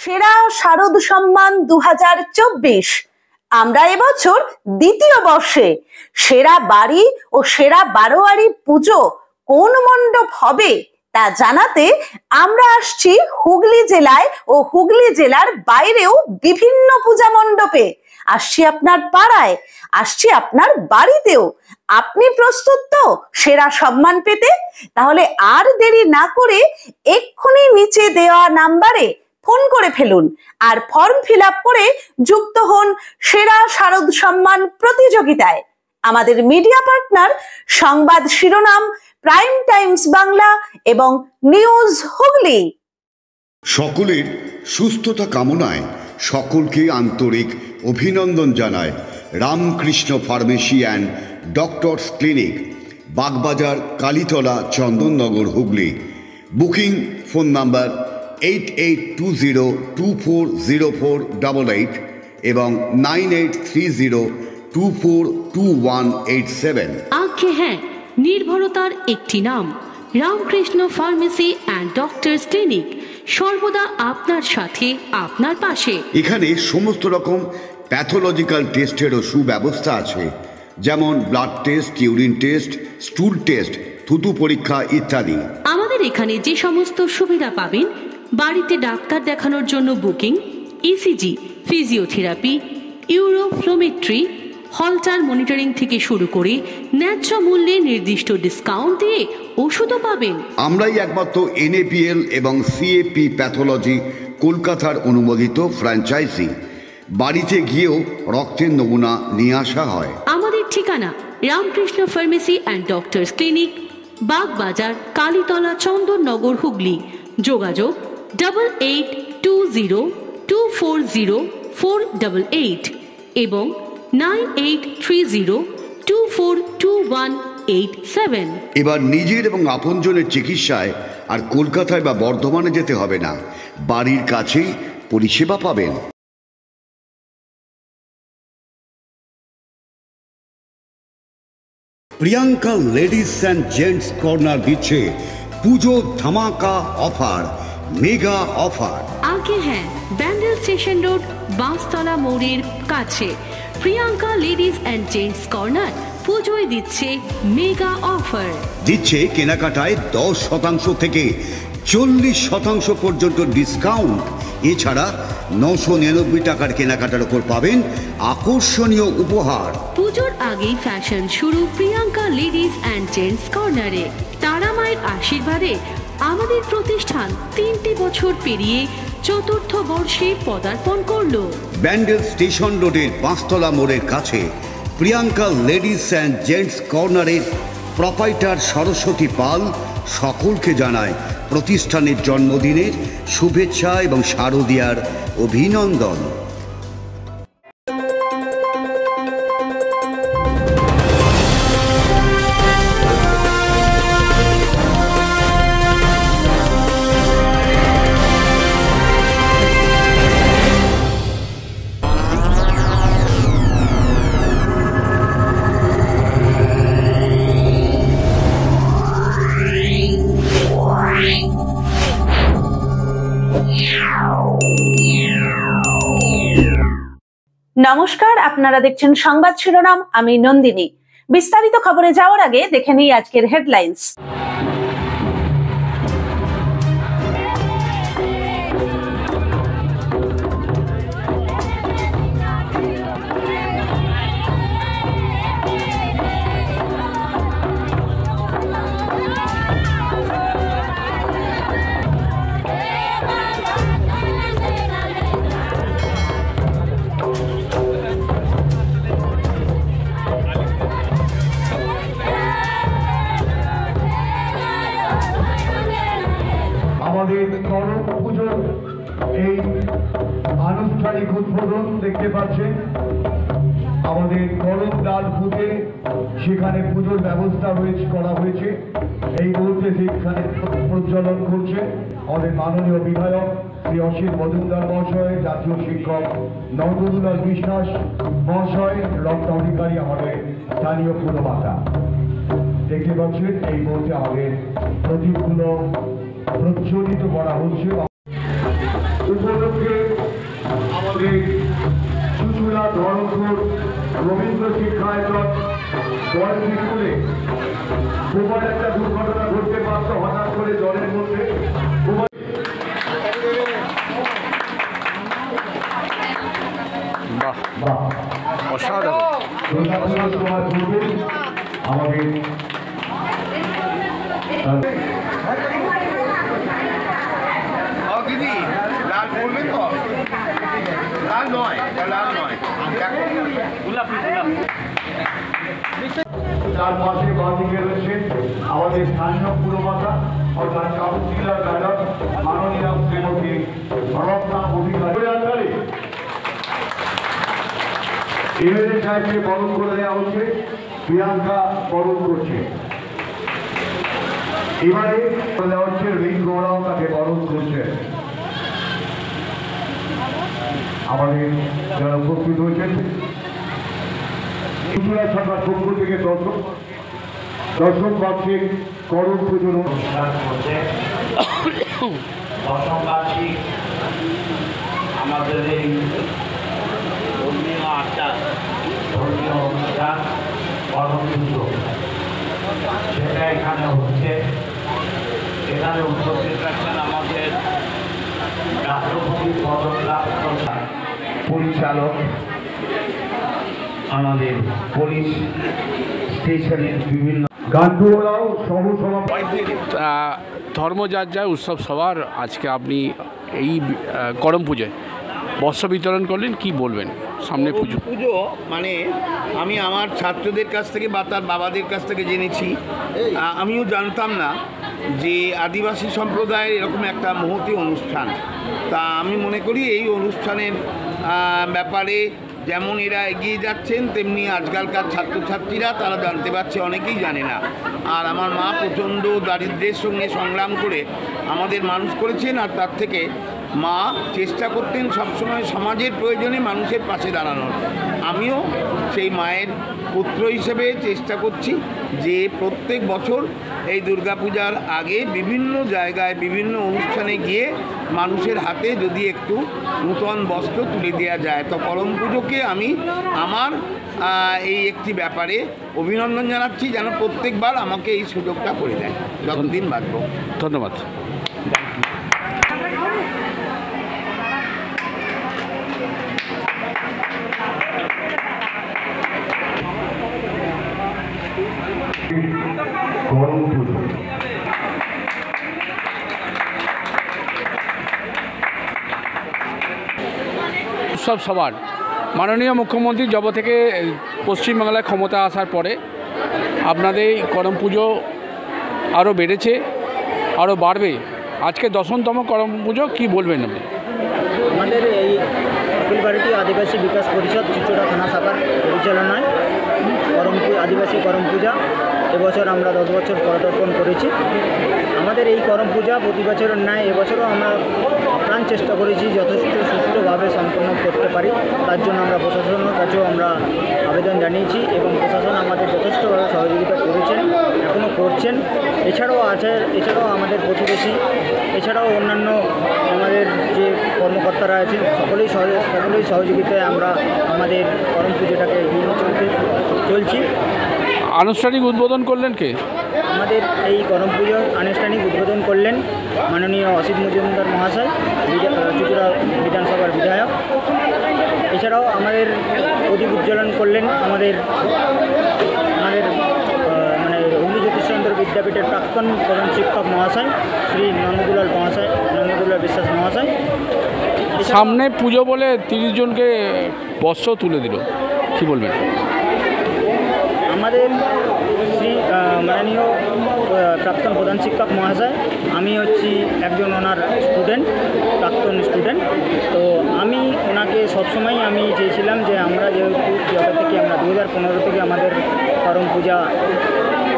সেরা শারদ সম্মান 2024 আমরা এবছর দ্বিতীয় বর্ষে সেরা বাড়ি ও সেরা বারোয়ারি পুজো কোন মণ্ডপ হবে তা জানাতে আমরা আসছি হুগলি জেলায় ও হুগলি জেলার বাইরেও বিভিন্ন পূজা মণ্ডপে। আসছি আপনার পাড়ায়, আসছি আপনার বাড়িতেও। আপনি প্রস্তুত তো সেরা সম্মান পেতে? তাহলে আর দেরি না করে এক্ষুনি নিচে দেওয়া নাম্বারে ফোন করে ফেলুন আর ফর্ম ফিল আপ করে যুক্ত হন সেরা শারদ সম্মান প্রতিযোগিতায়। আমাদের মিডিয়া পার্টনার সংবাদ শিরোনাম, প্রাইম টাইমস বাংলা এবং নিউজ হুগলি। সকলের সুস্থতা কামনায় সকলকে আন্তরিক অভিনন্দন জানায় Ramakrishna pharmacy and doctors clinic, Bagbazar, Kalitala, Chandannagar, Hooghly. Booking phone number 8820240488 এবং 9830242187। আজ্ঞে হ্যাঁ, নির্ভরতার একটি নাম Ramakrishna pharmacy and doctors clinic, সর্বদা আপনার সাথে, আপনার পাশে। এখানে সমস্ত রকম প্যাথোলজিক্যাল টেস্টেরও সুব্যবস্থা আছে, যেমন blood test, urine test, স্টুল test, থুতু পরীক্ষা ইত্যাদি। আমাদের এখানে যে সমস্ত সুবিধা পাবেন, বাড়িতে ডাক্তার দেখানোর জন্য booking, ECG, physiotherapy, uroflowmetry, Holter monitoring থেকে শুরু করে ন্যায্য মূল্যে নির্দিষ্ট ডিসকাউন্ট দিয়ে ওষুধও পাবেন। আমরাই একমাত্র NAPL এবং CAP প্যাথোলজি কলকাতার অনুমোদিত ফ্র্যাঞ্চাইজি। বাড়িতে গিয়েও রক্তের নমুনা নিয়ে আসা হয়। আমাদের ঠিকানা Ramakrishna pharmacy and doctors clinic, Bagbazar, Kalitala, Chandannagar, Hooghly. যোগাযোগ 8820240488 এবং 9830242187। এবার নিজের এবং আপনজনের চিকিৎসায় আর কলকাতায় বা বর্ধমানে যেতে হবে না, বাড়ির কাছেই পরিষেবা পাবেন। Priyanka ladies and gents corner দিচ্ছে পুজো ধামাকা অফার, মেগা অফার। আগে হ্যাঁ, ব্যান্ডেল স্টেশন রোড, বাঁশতলা মোড়ের কাছে Priyanka ladies and gents corner পুজোয় দিচ্ছে মেগা অফার। দিচ্ছে কেনাকাটায় 10% থেকে 40% পর্যন্ত ডিসকাউন্ট। এছাড়া 999 টাকার কেনাকাটার উপর পাবেন আকর্ষণীয় উপহার। পুজোর আগেই ফ্যাশন শুরু প্রিয়াঙ্কা লেডিস অ্যান্ড জেন্টস কর্নারে। তারা মায়ের আশীর্বাদে আমাদের প্রতিষ্ঠান 3টি বছর পেরিয়ে 4র্থ বর্ষে পদার্পণ করল। ব্যান্ডেল স্টেশন রোডের বাঁশতলা মোড়ের কাছে প্রিয়াঙ্কা লেডিস অ্যান্ড জেন্টস কর্নারের প্রোপাইটার সরস্বতী পাল সকলকে জানায় প্রতিষ্ঠানের জন্মদিনের শুভেচ্ছা এবং শারদীয়ার অভিনন্দন। নমস্কার, আপনারা দেখছেন সংবাদ শিরোনাম, আমি নন্দিনী। বিস্তারিত খবরে যাওয়ার আগে দেখে নিই আজকের হেডলাইন্স। আমাদের করম পুজোর এই আনুষ্ঠানিক উদ্বোধন দেখতে পাচ্ছেন। আমাদের করম ডাল পুজে সেখানে পুজোর ব্যবস্থা করা হয়েছে। এই মুহূর্তে সেখানে প্রজ্বলন করছে আমাদের মাননীয় বিধায়ক শ্রী অসিত মজুমদার মহাশয়, জাতীয় শিক্ষক নন্দুলাল বিশ্বাস মহাশয়, রক্ত অধিকারী আমাদের স্থানীয় পুরমাতা। দেখতে পাচ্ছেন এই মুহূর্তে আমাদের প্রদীপগুলো প্রজ্বলিত করা হচ্ছে। উপলক্ষে কেন্দ্রে চুচুড়া ধরমপুর রবীন্দ্র শিক্ষায়তন বয়েজ স্কুলে প্রবল একটা দুর্ঘটনা ঘটতে পারত হঠাৎ করে জলের মধ্যে। আমাদের দিদি লাল করবে তো, লাল নয়, লাল নয়, তার পাশে বাঁদিকে রয়েছেন আমাদের স্থানীয় পুরমাতা অর্থাৎ কাউন্সিলর ম্যাডাম মাননীয় শ্রীমতী রত্না অধিকারী। এমএলএ সাহেবকে বরণ করে দেওয়া হচ্ছে, প্রিয়াঙ্কা বরণ করছে। এবারে দেওয়া হচ্ছে রিং গৌড়াও তাকে বরণ করছে। আমাদের যারা উপস্থিত হয়েছেন চুচুড়া সরকার পক্ষ থেকে দর্শক বার্ষিক করণ পুজোর অনুষ্ঠান করছে। দশম বার্ষিক আমাদের এই ধর্মীয় আচার, ধর্মীয় অনুষ্ঠান করণ পুজো, সেটা এখানে হচ্ছে। এখানে উপস্থিত আছেন আমাদের রাষ্ট্রপতি পদপ্রাপ্ত পরিচালক, আমাদের পুলিশ স্টেশনের বিভিন্ন গান্ডুওয়ালাও সহ সভাপতি। ধর্মযাত্রা উৎসব সভার আজকে আপনি এই করম পুজোয় বস্ত্র বিতরণ করলেন, কি বলবেন? সামনে পুজো মানে আমি আমার ছাত্রদের কাছ থেকে বা তার বাবাদের কাছ থেকে জেনেছি, আমিও জানতাম না যে আদিবাসী সম্প্রদায়ের এরকম একটা মহতী অনুষ্ঠান। তা আমি মনে করি এই অনুষ্ঠানের ব্যাপারে যেমন এরা এগিয়ে যাচ্ছেন, তেমনি আজকালকার ছাত্রছাত্রীরা তারা জানতে পারছে, অনেকেই জানে না। আর আমার মা প্রচণ্ড দারিদ্র্যের সঙ্গে সংগ্রাম করে আমাদের মানুষ করেছেন, আর তার থেকে মা চেষ্টা করতেন সবসময় সমাজের প্রয়োজনে মানুষের পাশে দাঁড়ানোর। আমিও সেই মায়ের পুত্র হিসেবে চেষ্টা করছি যে প্রত্যেক বছর এই দুর্গাপূজার আগে বিভিন্ন জায়গায় বিভিন্ন অনুষ্ঠানে গিয়ে মানুষের হাতে যদি একটু নূতন বস্ত্র তুলে দেওয়া যায়। তো করম পুজোকে আমি আমার এই একটি ব্যাপারে অভিনন্দন জানাচ্ছি, যেন প্রত্যেকবার আমাকে এই সুযোগটা করে দেয় যতদিন বাঁচব। ধন্যবাদ। করণ পুজো উৎসব সভার মাননীয় মুখ্যমন্ত্রী জব থেকে পশ্চিমবাংলায় ক্ষমতা আসার পরে আপনাদের এই করম পুজো আরও বেড়েছে, আরও বাড়বে। আজকে 10তম করম পুজো, কী বলবেন আপনি? আমাদের এই অখিলভারতীয় আদিবাসী বিকাশ পরিষদ চুচুড়া থানা শাখার পরিচালনায় আদিবাসী করম পূজা এবছর আমরা 10 বছর পদার্পণ করেছি। আমাদের এই করম পূজা প্রতি বছরের ন্যায় এবছরও আমরা প্রাণ চেষ্টা করেছি যথেষ্ট সুষ্ঠুভাবে সম্পন্ন করতে পারি। তার জন্য আমরা প্রশাসনের কাছেও আমরা আবেদন জানিয়েছি এবং প্রশাসন আমাদের যথেষ্টভাবে সহযোগিতা করেছেন, এখনও করছেন। এছাড়াও আমাদের প্রতিবেশী, এছাড়াও অন্যান্য আমাদের যে কর্মকর্তারা আছেন সকলেই সহযোগিতায় আমরা আমাদের করম পুজোটাকে এগিয়ে চলছি। আনুষ্ঠানিক উদ্বোধন করলেন কে? আমাদের এই করম পুজোর আনুষ্ঠানিক উদ্বোধন করলেন মাননীয় অসিত মজুমদার মহাশয়, চুচুড়া বিধানসভার বিধায়ক। এছাড়াও আমাদের প্রদীপ উজ্জ্বলন করলেন আমাদের মানে হুগলি জ্যোতিষচন্দ্র বিদ্যাপীঠের প্রাক্তন প্রধান শিক্ষক মহাশয় শ্রী নন্দদুলাল বিশ্বাস মহাশয়। সামনে পুজো বলে 30 জনকে বস্ত্র তুলে দিল, কী বলবেন? আমাদের শ্রী মাননীয় প্রাক্তন প্রধান শিক্ষক মহাশয়, আমি হচ্ছি একজন ওনার প্রাক্তন স্টুডেন্ট। তো আমি ওনাকে সবসময় আমি চেয়েছিলাম যে আমরা যেহেতু থেকে আমরা 2015 থেকে আমাদের করম পূজা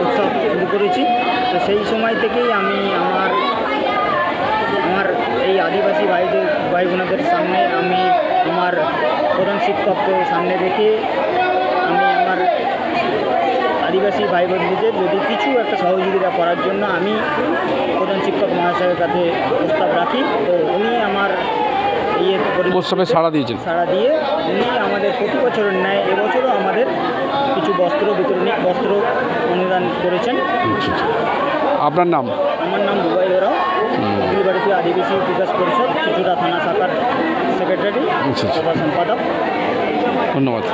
উৎসব শুরু করেছি, তো সেই সময় থেকেই আমি আমার এই আদিবাসী ভাই বোনদের সামনে আমি আমার প্রধান শিক্ষককে সামনে রেখে আমি আমার আদিবাসী ভাই বোনদের যদি কিছু একটা সহযোগিতা করার জন্য আমি প্রধান শিক্ষক মহাশয়ের কাছে প্রস্তাব রাখি। তো উনি আমার প্রস্তাবে সাড়া দিয়েছেন। সাড়া দিয়ে উনি আমাদের প্রতি বছরের ন্যায় এবছরও আমাদের কিছু বস্ত্র অনুদান করেছেন। আপনার নাম? আমার নাম দুবাই ওরাও, উকিলবাড়িতে আদিবাসী বিকাশ পরিষদ চুচুড়া থানা শাখার সেক্রেটারি তথা সম্পাদক। ধন্যবাদ।